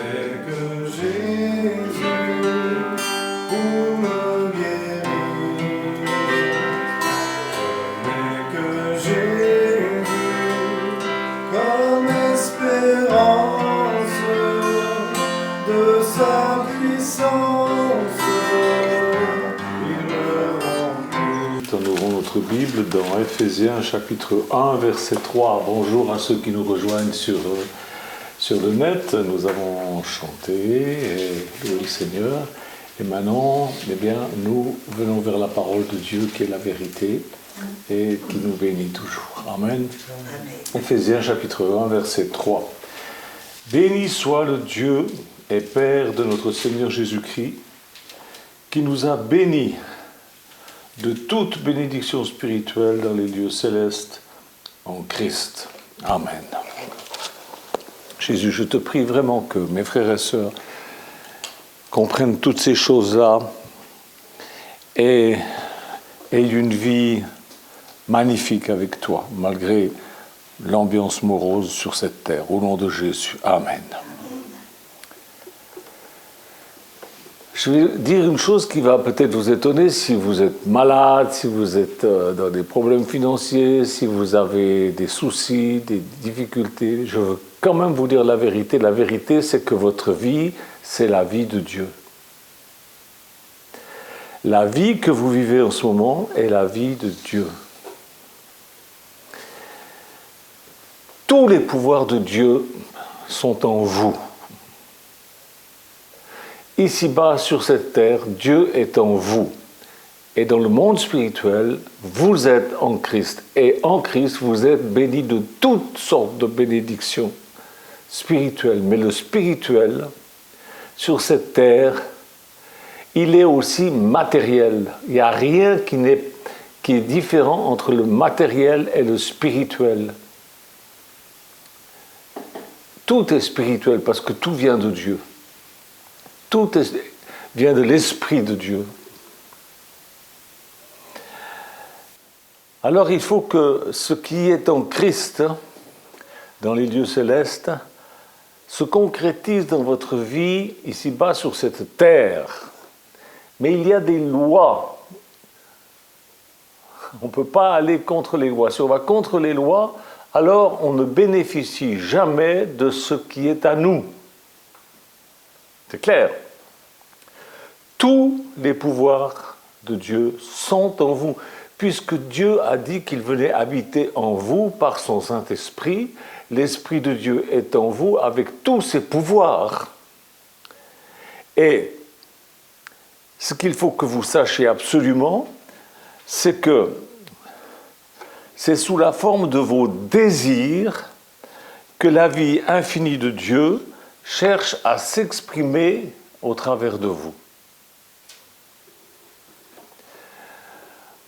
n'est que Jésus pour me guérir. Ce n'est que Jésus comme espérance de sa puissance. Il me remplit. Nous ouvrons notre Bible dans Ephésiens chapitre 1 verset 3. Bonjour à ceux qui nous rejoignent sur le net. Nous avons chanté et loué le Seigneur. Et maintenant, eh bien, nous venons vers la parole de Dieu qui est la vérité et qui nous bénit toujours. Amen. Amen. Ephésiens chapitre 1 verset 3. Béni soit le Dieu et Père de notre Seigneur Jésus-Christ, qui nous a bénis de toute bénédiction spirituelle dans les lieux célestes en Christ. Amen. Jésus, je te prie vraiment que mes frères et sœurs comprennent toutes ces choses-là et aient une vie magnifique avec toi, malgré l'ambiance morose sur cette terre. Au nom de Jésus. Amen. Je vais dire une chose qui va peut-être vous étonner si vous êtes malade, si vous êtes dans des problèmes financiers, si vous avez des soucis, des difficultés. Je veux quand même vous dire la vérité. La vérité, c'est que votre vie, c'est la vie de Dieu. La vie que vous vivez en ce moment est la vie de Dieu. Tous les pouvoirs de Dieu sont en vous. Ici-bas, sur cette terre, Dieu est en vous. Et dans le monde spirituel, vous êtes en Christ. Et en Christ, vous êtes bénis de toutes sortes de bénédictions spirituelles. Mais le spirituel, sur cette terre, il est aussi matériel. Il n'y a rien qui est différent entre le matériel et le spirituel. Tout est spirituel parce que tout vient de Dieu. Tout vient de l'Esprit de Dieu. Alors il faut que ce qui est en Christ, dans les lieux célestes, se concrétise dans votre vie, ici-bas sur cette terre. Mais il y a des lois. On ne peut pas aller contre les lois. Si on va contre les lois, alors on ne bénéficie jamais de ce qui est à nous. C'est clair. Tous les pouvoirs de Dieu sont en vous, puisque Dieu a dit qu'il venait habiter en vous par son Saint-Esprit. L'Esprit de Dieu est en vous avec tous ses pouvoirs. Et ce qu'il faut que vous sachiez absolument, c'est que c'est sous la forme de vos désirs que la vie infinie de Dieu cherche à s'exprimer au travers de vous.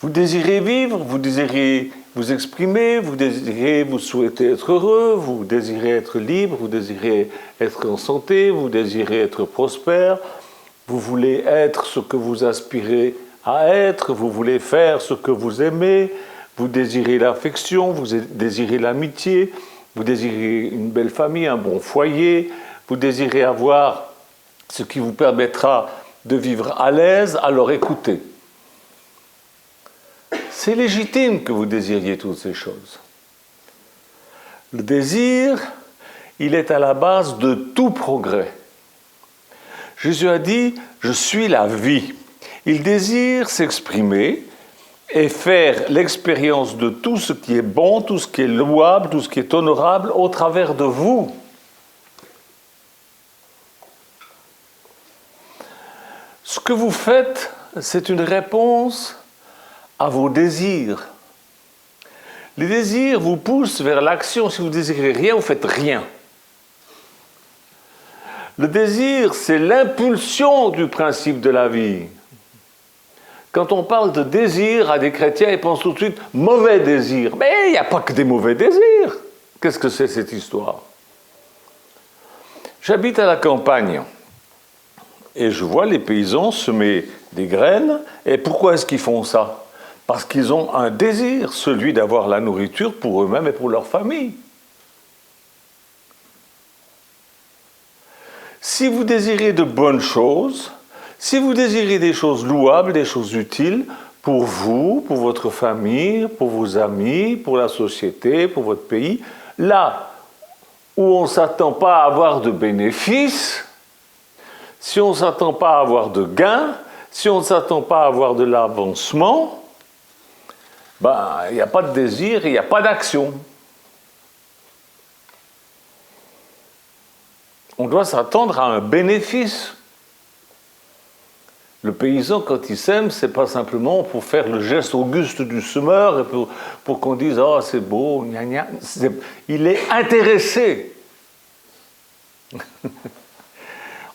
Vous désirez vivre, vous désirez vous exprimer, vous souhaitez être heureux, vous désirez être libre, vous désirez être en santé, vous désirez être prospère, vous voulez être ce que vous aspirez à être, vous voulez faire ce que vous aimez, vous désirez l'affection, vous désirez l'amitié, vous désirez une belle famille, un bon foyer, vous désirez avoir ce qui vous permettra de vivre à l'aise, alors écoutez. C'est légitime que vous désiriez toutes ces choses. Le désir, il est à la base de tout progrès. Jésus a dit « Je suis la vie ». Il désire s'exprimer et faire l'expérience de tout ce qui est bon, tout ce qui est louable, tout ce qui est honorable au travers de vous. Ce que vous faites, c'est une réponse à vos désirs. Les désirs vous poussent vers l'action. Si vous désirez rien, vous faites rien. Le désir, c'est l'impulsion du principe de la vie. Quand on parle de désir à des chrétiens, ils pensent tout de suite « mauvais désir ». Mais il n'y a pas que des mauvais désirs. Qu'est-ce que c'est cette histoire? J'habite à la campagne. Et je vois les paysans semer des graines. Et pourquoi est-ce qu'ils font ça? Parce qu'ils ont un désir, celui d'avoir la nourriture pour eux-mêmes et pour leur famille. Si vous désirez de bonnes choses, si vous désirez des choses louables, des choses utiles, pour vous, pour votre famille, pour vos amis, pour la société, pour votre pays, là où on ne s'attend pas à avoir de bénéfices, si on ne s'attend pas à avoir de gains, si on ne s'attend pas à avoir de l'avancement, ben, il n'y a pas de désir, il n'y a pas d'action. On doit s'attendre à un bénéfice. Le paysan, quand il sème, ce n'est pas simplement pour faire le geste auguste du semeur et pour qu'on dise « Oh, c'est beau, gna gna ». Il est intéressé.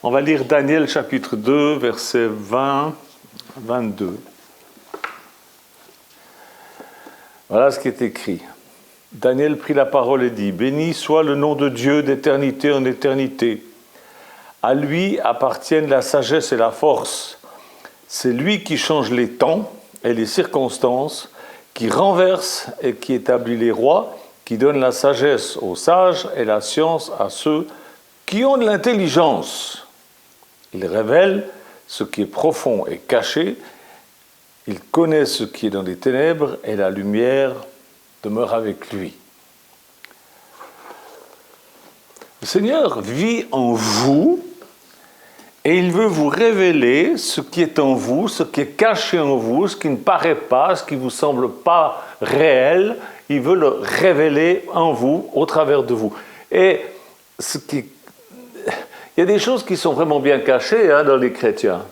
On va lire Daniel chapitre 2, versets 20, 22. Voilà ce qui est écrit. Daniel prit la parole et dit « Béni soit le nom de Dieu d'éternité en éternité. À lui appartiennent la sagesse et la force. C'est lui qui change les temps et les circonstances, qui renverse et qui établit les rois, qui donne la sagesse aux sages et la science à ceux qui ont de l'intelligence. Il révèle ce qui est profond et caché. Il connaît ce qui est dans les ténèbres et la lumière demeure avec lui. » Le Seigneur vit en vous et il veut vous révéler ce qui est en vous, ce qui est caché en vous, ce qui ne paraît pas, ce qui ne vous semble pas réel. Il veut le révéler en vous, au travers de vous. Et il y a des choses qui sont vraiment bien cachées dans les chrétiens.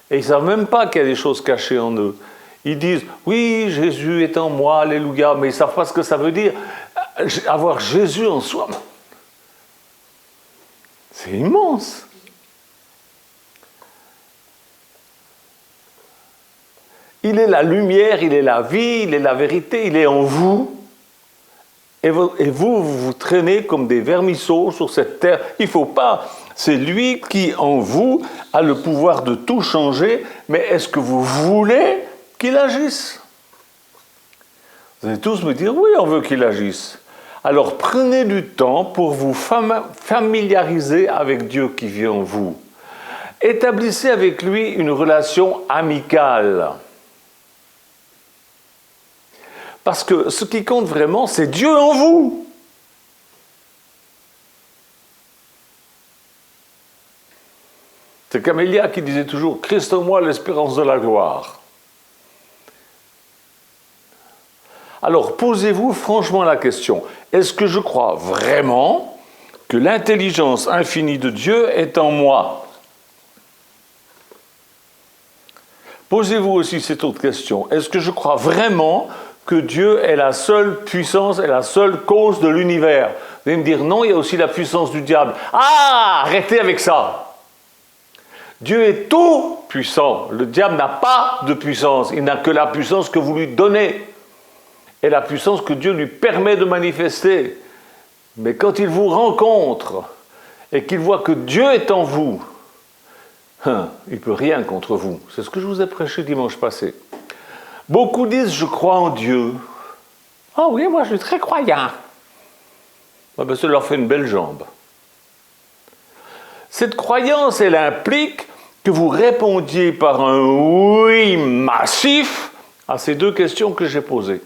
Et ils ne savent même pas qu'il y a des choses cachées en eux. Ils disent, oui, Jésus est en moi, alléluia, mais ils ne savent pas ce que ça veut dire. Avoir Jésus en soi, c'est immense. Il est la lumière, il est la vie, il est la vérité, il est en vous. Et vous vous traînez comme des vermisseaux sur cette terre. Il ne faut pas. C'est lui qui, en vous, a le pouvoir de tout changer. Mais est-ce que vous voulez qu'il agisse? Vous allez tous me dire, oui, on veut qu'il agisse. Alors prenez du temps pour vous familiariser avec Dieu qui vit en vous. Établissez avec lui une relation amicale. Parce que ce qui compte vraiment, c'est Dieu en vous. C'est Camélia qui disait toujours « Christ en moi, l'espérance de la gloire ». Alors, posez-vous franchement la question. Est-ce que je crois vraiment que l'intelligence infinie de Dieu est en moi? Posez-vous aussi cette autre question. Est-ce que je crois vraiment que Dieu est la seule puissance et la seule cause de l'univers? Vous allez me dire, non, il y a aussi la puissance du diable. Ah, arrêtez avec ça. Dieu est tout puissant. Le diable n'a pas de puissance. Il n'a que la puissance que vous lui donnez. Et la puissance que Dieu lui permet de manifester. Mais quand il vous rencontre et qu'il voit que Dieu est en vous, il ne peut rien contre vous. C'est ce que je vous ai prêché dimanche passé. Beaucoup disent « je crois en Dieu ». Ah oui, moi je suis très croyant. Ah ben, ça leur fait une belle jambe. Cette croyance, elle implique que vous répondiez par un « oui » massif à ces deux questions que j'ai posées.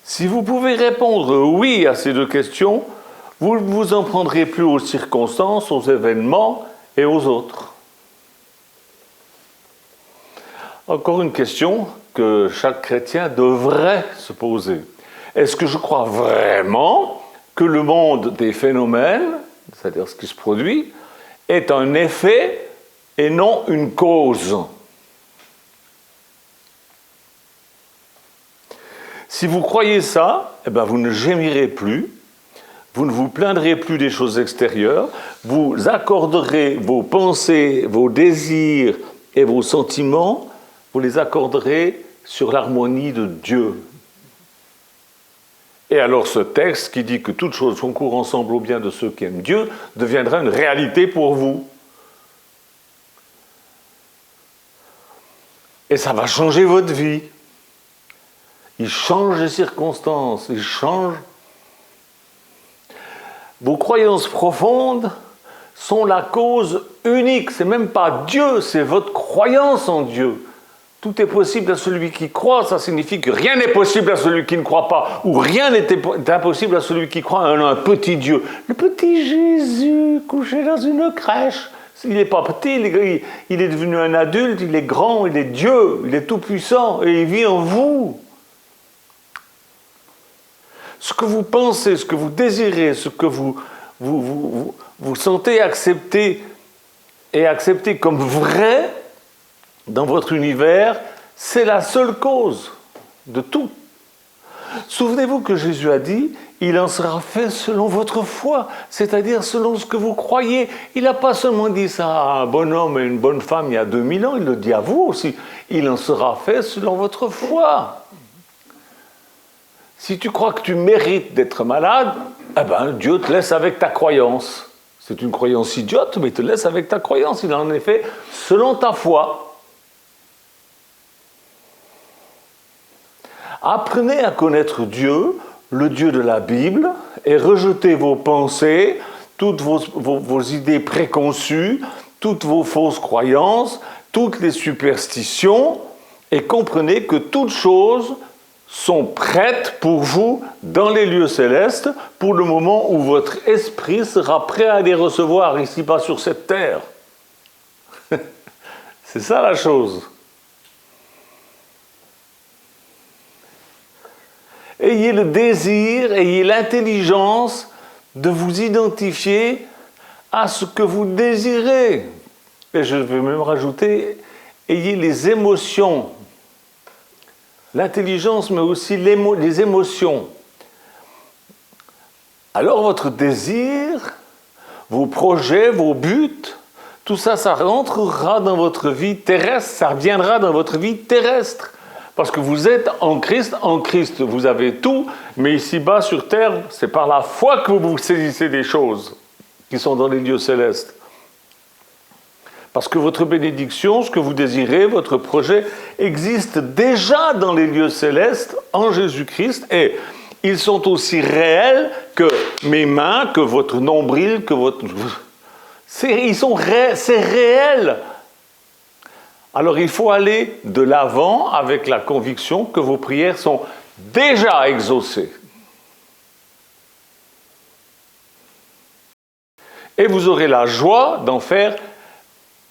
Si vous pouvez répondre « oui » à ces deux questions, vous ne vous en prendrez plus aux circonstances, aux événements et aux autres. Encore une question que chaque chrétien devrait se poser. Est-ce que je crois vraiment que le monde des phénomènes, c'est-à-dire ce qui se produit, est un effet et non une cause? Si vous croyez ça, eh bien vous ne gémirez plus, vous ne vous plaindrez plus des choses extérieures, vous accorderez vos pensées, vos désirs et vos sentiments, vous les accorderez sur l'harmonie de Dieu. Et alors ce texte qui dit que toutes choses concourent ensemble au bien de ceux qui aiment Dieu deviendra une réalité pour vous. Et ça va changer votre vie. Il change les circonstances, il change vos croyances profondes sont la cause unique. C'est même pas Dieu, c'est votre croyance en Dieu. Tout est possible à celui qui croit, ça signifie que rien n'est possible à celui qui ne croit pas, ou rien n'est impossible à celui qui croit en un petit Dieu. Le petit Jésus couché dans une crèche, il n'est pas petit, il est devenu un adulte, il est grand, il est Dieu, il est tout puissant, et il vit en vous. Ce que vous pensez, ce que vous désirez, ce que vous sentez accepter et accepter comme vrai dans votre univers, c'est la seule cause de tout. Souvenez-vous que Jésus a dit, il en sera fait selon votre foi, c'est-à-dire selon ce que vous croyez. Il n'a pas seulement dit ça à un bon homme et une bonne femme il y a 2000 ans, il le dit à vous aussi. Il en sera fait selon votre foi. Si tu crois que tu mérites d'être malade, eh ben, Dieu te laisse avec ta croyance. C'est une croyance idiote, mais il te laisse avec ta croyance. Il en est fait selon ta foi. Apprenez à connaître Dieu, le Dieu de la Bible, et rejetez vos pensées, toutes vos idées préconçues, toutes vos fausses croyances, toutes les superstitions, et comprenez que toutes choses sont prêtes pour vous dans les lieux célestes pour le moment où votre esprit sera prêt à les recevoir ici-bas sur cette terre. C'est ça la chose. Ayez le désir, ayez l'intelligence de vous identifier à ce que vous désirez. Et je vais même rajouter, ayez les émotions. L'intelligence, mais aussi les émotions. Alors votre désir, vos projets, vos buts, tout ça, ça rentrera dans votre vie terrestre, ça reviendra dans votre vie terrestre. Parce que vous êtes en Christ, vous avez tout, mais ici-bas sur terre, c'est par la foi que vous saisissez des choses qui sont dans les lieux célestes. Parce que votre bénédiction, ce que vous désirez, votre projet, existe déjà dans les lieux célestes en Jésus-Christ, et ils sont aussi réels que mes mains, que votre nombril, que votre... C'est réel. Alors il faut aller de l'avant avec la conviction que vos prières sont déjà exaucées. Et vous aurez la joie d'en faire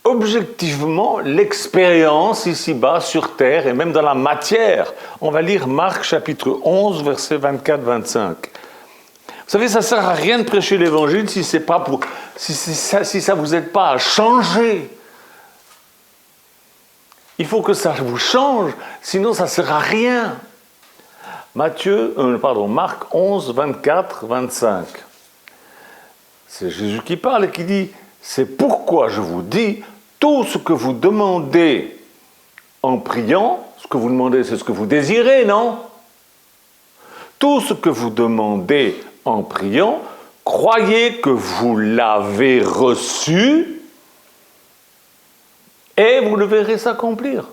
objectivement l'expérience ici-bas sur terre et même dans la matière. On va lire Marc chapitre 11, versets 24-25. Vous savez, ça ne sert à rien de prêcher l'évangile si ça ne vous aide pas à changer. Il faut que ça vous change, sinon ça ne sert à rien. Marc 11, 24, 25. C'est Jésus qui parle et qui dit « C'est pourquoi je vous dis, tout ce que vous demandez en priant, ce que vous demandez, c'est ce que vous désirez, non? Tout ce que vous demandez en priant, croyez que vous l'avez reçu et vous le verrez s'accomplir. »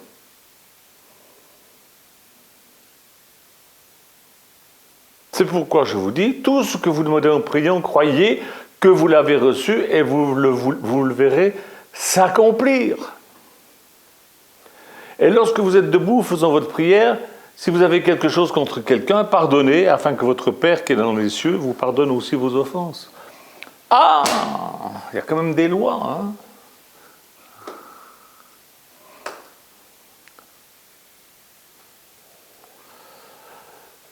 C'est pourquoi je vous dis, tout ce que vous demandez en priant, croyez que vous l'avez reçu et vous le verrez s'accomplir. Et lorsque vous êtes debout faisant votre prière, si vous avez quelque chose contre quelqu'un, pardonnez, afin que votre Père qui est dans les cieux vous pardonne aussi vos offenses. Ah, il y a quand même des lois, hein?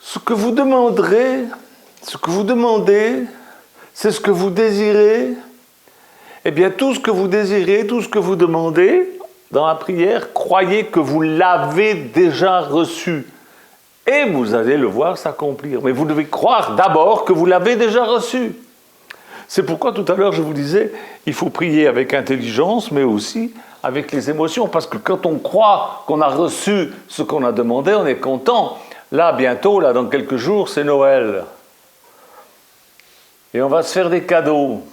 Ce que vous demandez, c'est ce que vous désirez. Eh bien, tout ce que vous désirez, tout ce que vous demandez dans la prière, croyez que vous l'avez déjà reçu. Et vous allez le voir s'accomplir. Mais vous devez croire d'abord que vous l'avez déjà reçu. C'est pourquoi tout à l'heure je vous disais, il faut prier avec intelligence, mais aussi avec les émotions. Parce que quand on croit qu'on a reçu ce qu'on a demandé, on est content. Là, bientôt, dans quelques jours, c'est Noël. Et on va se faire des cadeaux.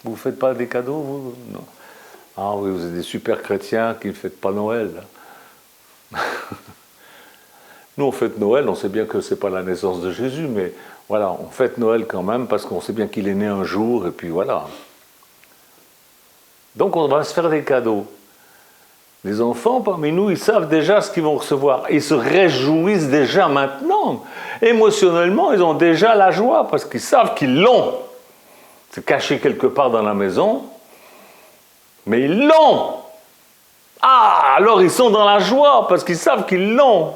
Vous ne faites pas des cadeaux, vous? Non. Ah oui, vous êtes des super chrétiens qui ne fêtent pas Noël. Nous, on fête Noël, on sait bien que ce n'est pas la naissance de Jésus, mais voilà, on fête Noël quand même parce qu'on sait bien qu'il est né un jour, et puis voilà. Donc on va se faire des cadeaux. Les enfants parmi nous, ils savent déjà ce qu'ils vont recevoir. Ils se réjouissent déjà maintenant. Émotionnellement, ils ont déjà la joie parce qu'ils savent qu'ils l'ont. C'est caché quelque part dans la maison, mais ils l'ont. Ah, alors ils sont dans la joie parce qu'ils savent qu'ils l'ont.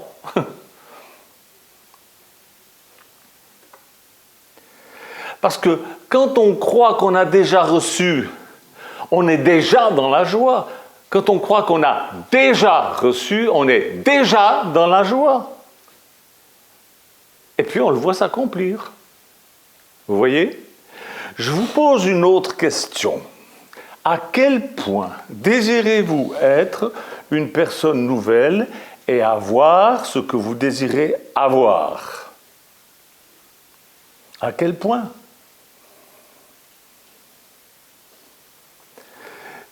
Parce que quand on croit qu'on a déjà reçu, on est déjà dans la joie. Quand on croit qu'on a déjà reçu, on est déjà dans la joie. Et puis on le voit s'accomplir. Vous voyez ? Je vous pose une autre question. À quel point désirez-vous être une personne nouvelle et avoir ce que vous désirez avoir ? À quel point ?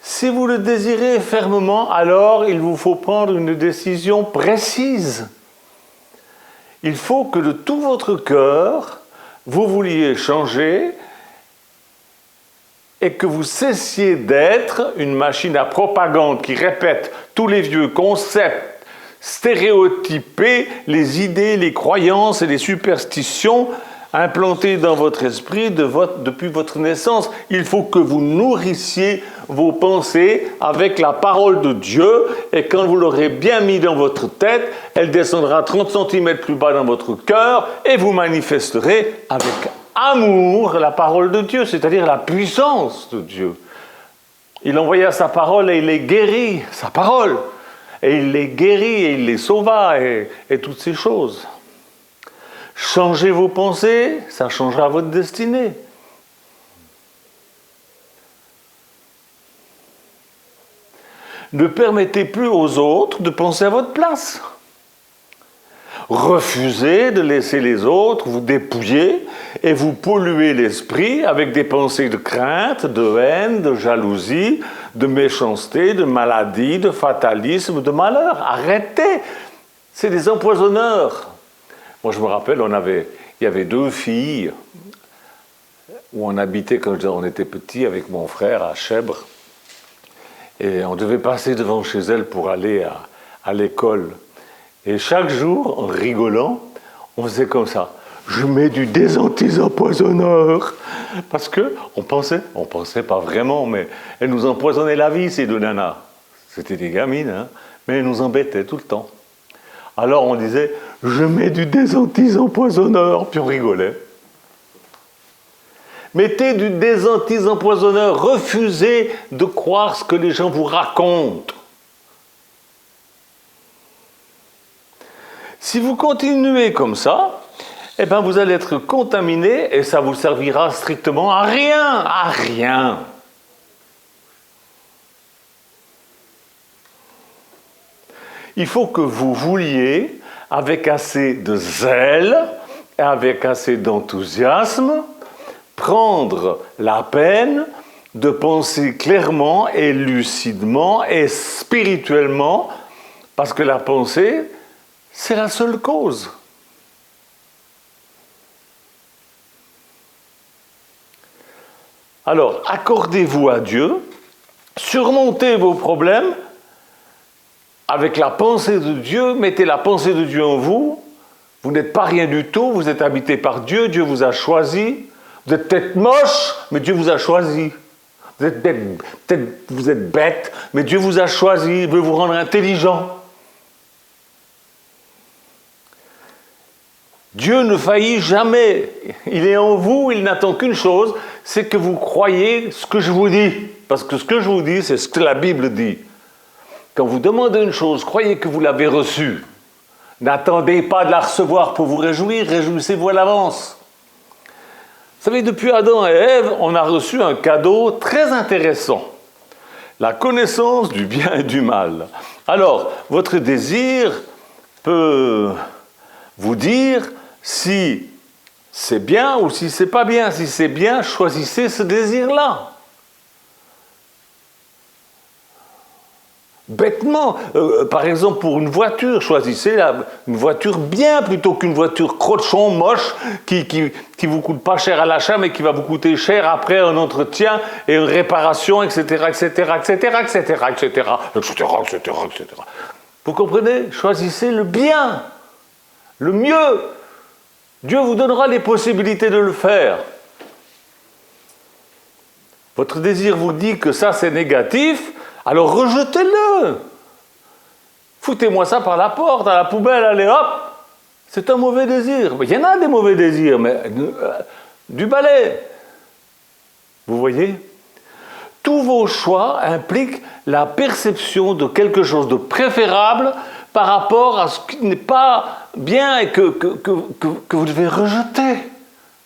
Si vous le désirez fermement, alors il vous faut prendre une décision précise. Il faut que de tout votre cœur, vous vouliez changer et que vous cessiez d'être une machine à propagande qui répète tous les vieux concepts, stéréotypés, les idées, les croyances et les superstitions implantées dans votre esprit depuis votre naissance. Il faut que vous nourrissiez vos pensées avec la parole de Dieu, et quand vous l'aurez bien mis dans votre tête, elle descendra 30 cm plus bas dans votre cœur, et vous manifesterez avec amour la parole de Dieu, c'est-à-dire la puissance de Dieu. Il envoya sa parole et il les guérit, sa parole, et il les guérit et il les sauva, et toutes ces choses. Changez vos pensées, ça changera votre destinée. Ne permettez plus aux autres de penser à votre place. Refusez de laisser les autres vous dépouiller et vous polluer l'esprit avec des pensées de crainte, de haine, de jalousie, de méchanceté, de maladie, de fatalisme, de malheur. Arrêtez! C'est des empoisonneurs. Moi, je me rappelle, il y avait 2 filles où on habitait quand on était petit avec mon frère à Chèvres. Et on devait passer devant chez elle pour aller à l'école. Et chaque jour, en rigolant, on faisait comme ça. Je mets du désantisempoisonneur. Parce qu'on pensait pas vraiment, mais elles nous empoisonnaient la vie, ces 2 nanas. C'était des gamines, hein, mais elles nous embêtaient tout le temps. Alors on disait, je mets du désantisempoisonneur, puis on rigolait. Mettez du désantisempoisonneur, refusez de croire ce que les gens vous racontent. Si vous continuez comme ça, eh ben vous allez être contaminé et ça vous servira strictement à rien, à rien. Il faut que vous vouliez, avec assez de zèle et avec assez d'enthousiasme, prendre la peine de penser clairement et lucidement et spirituellement, parce que la pensée, c'est la seule cause. Alors, accordez-vous à Dieu, surmontez vos problèmes avec la pensée de Dieu, mettez la pensée de Dieu en vous. Vous n'êtes pas rien du tout, vous êtes habité par Dieu, Dieu vous a choisi. Vous êtes peut-être moche, mais Dieu vous a choisi. Vous êtes bête, mais Dieu vous a choisi, il veut vous rendre intelligent. Dieu ne faillit jamais. Il est en vous, il n'attend qu'une chose, c'est que vous croyez ce que je vous dis. Parce que ce que je vous dis, c'est ce que la Bible dit. Quand vous demandez une chose, croyez que vous l'avez reçue. N'attendez pas de la recevoir pour vous réjouir, réjouissez-vous à l'avance. Vous savez, depuis Adam et Ève, on a reçu un cadeau très intéressant. La connaissance du bien et du mal. Alors, votre désir peut vous dire si c'est bien ou si c'est pas bien. Si c'est bien, choisissez ce désir-là. Bêtement, par exemple pour une voiture, choisissez une voiture bien plutôt qu'une voiture crochon, moche, qui vous coûte pas cher à l'achat, mais qui va vous coûter cher après un entretien et une réparation, etc., etc., etc., etc., etc., etc. Vous comprenez? Choisissez le bien, le mieux. Dieu vous donnera les possibilités de le faire. Votre désir vous dit que ça c'est négatif, alors rejetez-le. Foutez-moi ça par la porte, à la poubelle, allez hop. C'est un mauvais désir. Il y en a des mauvais désirs, mais du balai. Vous voyez? Tous vos choix impliquent la perception de quelque chose de préférable par rapport à ce qui n'est pas bien et que vous devez rejeter.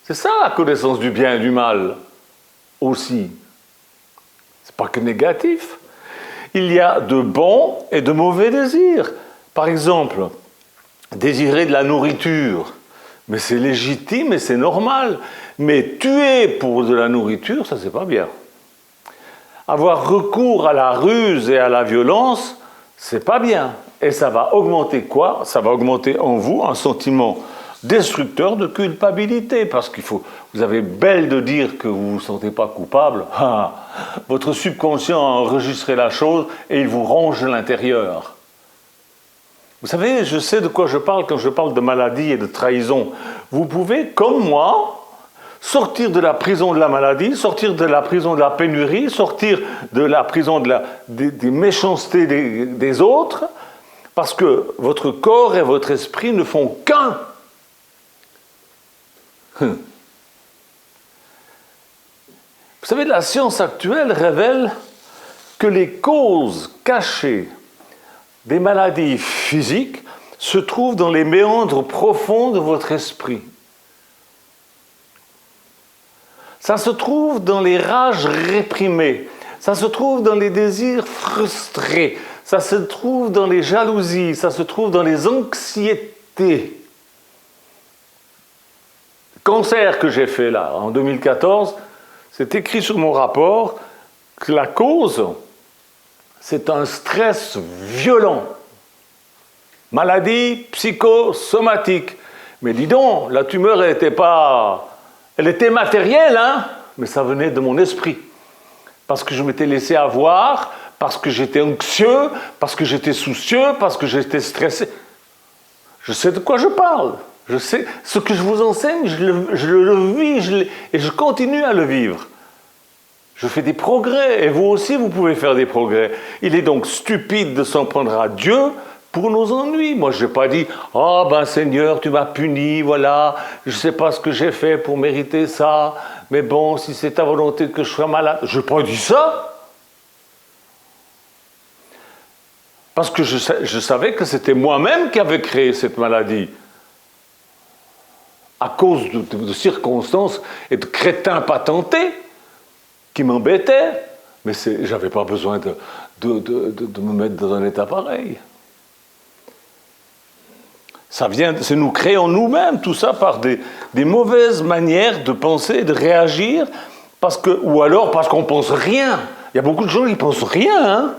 C'est ça la connaissance du bien et du mal aussi. C'est pas que négatif. Il y a de bons et de mauvais désirs. Par exemple, désirer de la nourriture, mais c'est légitime et c'est normal. Mais tuer pour de la nourriture, ça c'est pas bien. Avoir recours à la ruse et à la violence, c'est pas bien. Et ça va augmenter quoi? Ça va augmenter en vous un sentiment destructeur de culpabilité, parce vous avez belle de dire que vous ne vous sentez pas coupable, votre subconscient a enregistré la chose et il vous ronge l'intérieur. Vous savez, je sais de quoi je parle quand je parle de maladie et de trahison. Vous pouvez, comme moi, sortir de la prison de la maladie, sortir de la prison de la pénurie, sortir de la prison des méchancetés des autres, parce que votre corps et votre esprit ne font qu'un. Vous savez, la science actuelle révèle que les causes cachées des maladies physiques se trouvent dans les méandres profonds de votre esprit. Ça se trouve dans les rages réprimées, ça se trouve dans les désirs frustrés, ça se trouve dans les jalousies, ça se trouve dans les anxiétés. Cancer que j'ai fait là, en 2014, c'est écrit sur mon rapport que la cause, c'est un stress violent. Maladie psychosomatique. Mais dis donc, la tumeur, elle était matérielle, hein, mais ça venait de mon esprit. Parce que je m'étais laissé avoir, parce que j'étais anxieux, parce que j'étais soucieux, parce que j'étais stressé. Je sais de quoi je parle. Je sais, ce que je vous enseigne, je le vis et je continue à le vivre. Je fais des progrès, et vous aussi, vous pouvez faire des progrès. Il est donc stupide de s'en prendre à Dieu pour nos ennuis. Moi, je n'ai pas dit « Ah, ben Seigneur, tu m'as puni, voilà, je ne sais pas ce que j'ai fait pour mériter ça, mais bon, si c'est ta volonté que je sois malade. » Je n'ai pas dit ça. Parce que je savais que c'était moi-même qui avais créé cette maladie. À cause de circonstances et de crétins patentés qui m'embêtaient. Mais je n'avais pas besoin de me mettre dans un état pareil. C'est nous créons nous-mêmes tout ça par des mauvaises manières de penser et de réagir, ou alors parce qu'on ne pense rien. Il y a beaucoup de gens qui ne pensent rien. Hein.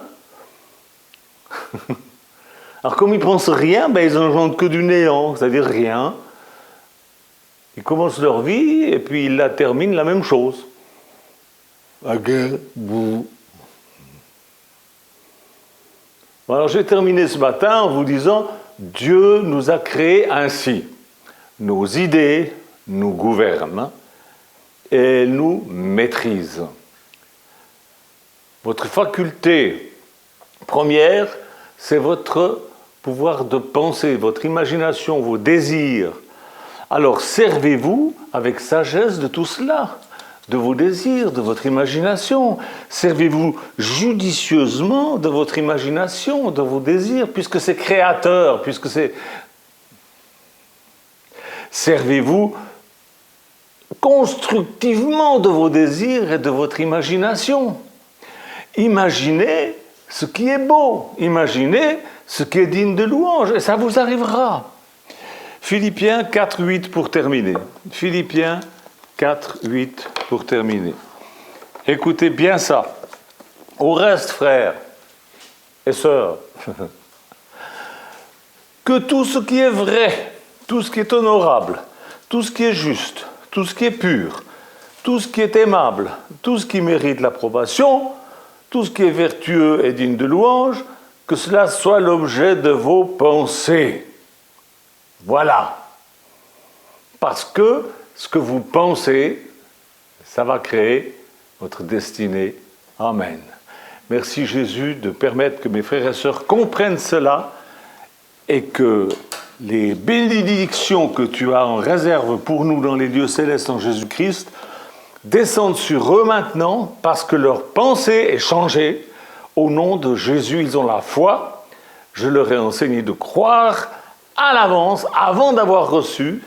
Alors comme ils ne pensent rien, ils n'engendrent que du néant, c'est-à-dire rien. Ils commencent leur vie et puis ils la terminent la même chose. Alors j'ai terminé ce matin en vous disant Dieu nous a créés ainsi. Nos idées nous gouvernent et nous maîtrisent. Votre faculté première, c'est votre pouvoir de penser, votre imagination, vos désirs. Alors servez-vous avec sagesse de tout cela, de vos désirs, de votre imagination. Servez-vous judicieusement de votre imagination, de vos désirs, puisque c'est créateur, puisque c'est... Servez-vous constructivement de vos désirs et de votre imagination. Imaginez ce qui est beau, imaginez ce qui est digne de louange, et ça vous arrivera. Philippiens 4.8 pour terminer. Philippiens 4.8 pour terminer. Écoutez bien ça. Au reste, frères, et sœurs, que tout ce qui est vrai, tout ce qui est honorable, tout ce qui est juste, tout ce qui est pur, tout ce qui est aimable, tout ce qui mérite l'approbation, tout ce qui est vertueux et digne de louange, que cela soit l'objet de vos pensées. Voilà. Parce que ce que vous pensez, ça va créer votre destinée. Amen. Merci Jésus de permettre que mes frères et sœurs comprennent cela et que les bénédictions que tu as en réserve pour nous dans les lieux célestes en Jésus-Christ descendent sur eux maintenant parce que leur pensée est changée. Au nom de Jésus, ils ont la foi. Je leur ai enseigné de croire à l'avance, avant d'avoir reçu.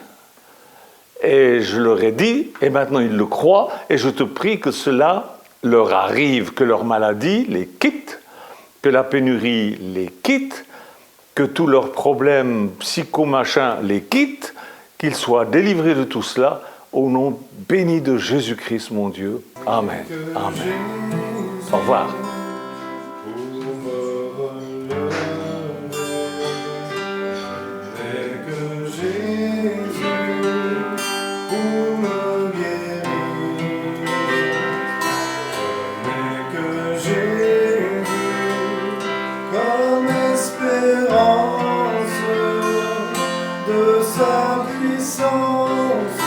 Et je leur ai dit, et maintenant ils le croient, et je te prie que cela leur arrive, que leur maladie les quitte, que la pénurie les quitte, que tous leurs problèmes psycho-machins les quittent, qu'ils soient délivrés de tout cela, au nom béni de Jésus-Christ, mon Dieu. Amen. Amen. Au revoir. Espérance de sa puissance.